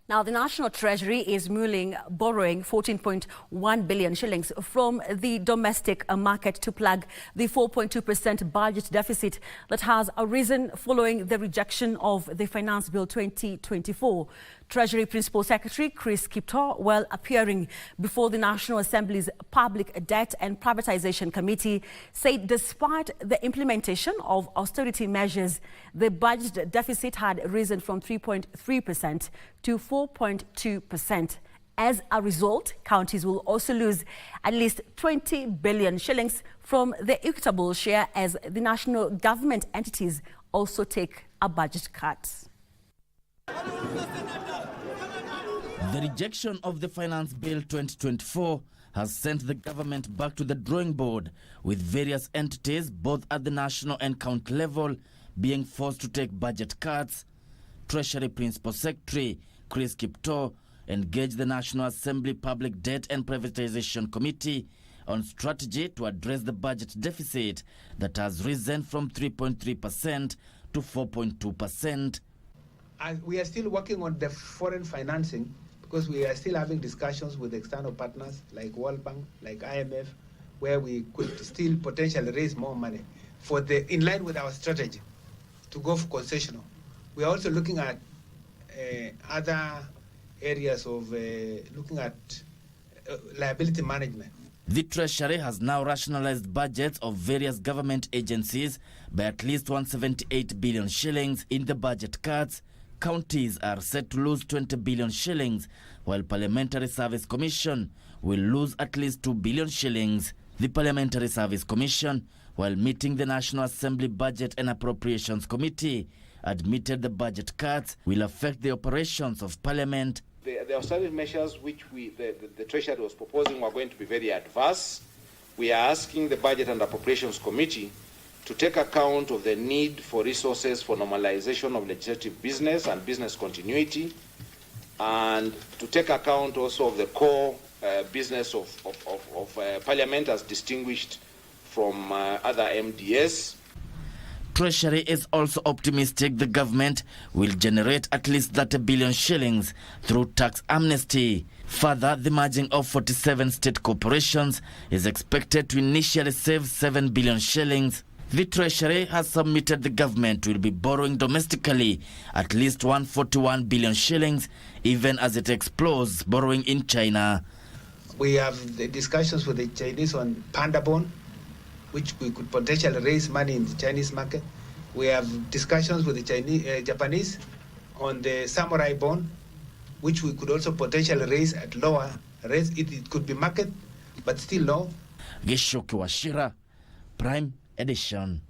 Now, the National Treasury is borrowing 14.1 billion shillings from the domestic market to plug the 4.2% budget deficit that has arisen following the rejection of the Finance Bill 2024. Treasury Principal Secretary Ksh.141B, while appearing before the National Assembly's Public Debt and Privatization Committee, said despite the implementation of austerity measures, the budget deficit had risen from 3.3% to 4.2%. As a result, counties will also lose at least 20 billion shillings from the equitable share as the national government entities also take a budget cut. The rejection of the Finance Bill 2024 has sent the government back to the drawing board, with various entities, both at the national and county level, being forced to take budget cuts. Treasury Principal Secretary Ksh.141B engaged the National Assembly Public Debt and Privatization Committee on strategy to address the budget deficit that has risen from 3.3% to 4.2%. We are still working on the foreign financing because we are still having discussions with external partners like World Bank, like IMF, where we could still potentially raise more money in line with our strategy to go for concessional. We are also looking at other areas of looking at liability management. The Treasury has now rationalized budgets of various government agencies by at least 178 billion shillings in the budget cuts. Counties are set to lose 20 billion shillings, while Parliamentary Service Commission will lose at least 2 billion shillings. The Parliamentary Service Commission, while meeting the National Assembly Budget and Appropriations Committee, admitted the budget cuts will affect the operations of Parliament. The austerity measures which the Treasury was proposing were going to be very adverse. We are asking the Budget and Appropriations Committee to take account of the need for resources for normalization of legislative business and business continuity, and to take account also of the core business of Parliament as distinguished from other MDS. Treasury is also optimistic the government will generate at least 30 billion shillings through tax amnesty. Further, the merging of 47 state corporations is expected to initially save 7 billion shillings. The Treasury has submitted the government will be borrowing domestically at least 141 billion shillings, even as it explores borrowing in China. We have the discussions with the Chinese on panda bond, which we could potentially raise money in the Chinese market. We have discussions with the Japanese on the samurai bond, which we could also potentially raise at lower rates. It could be market, but still low. Ksh.141B, Prime Edition.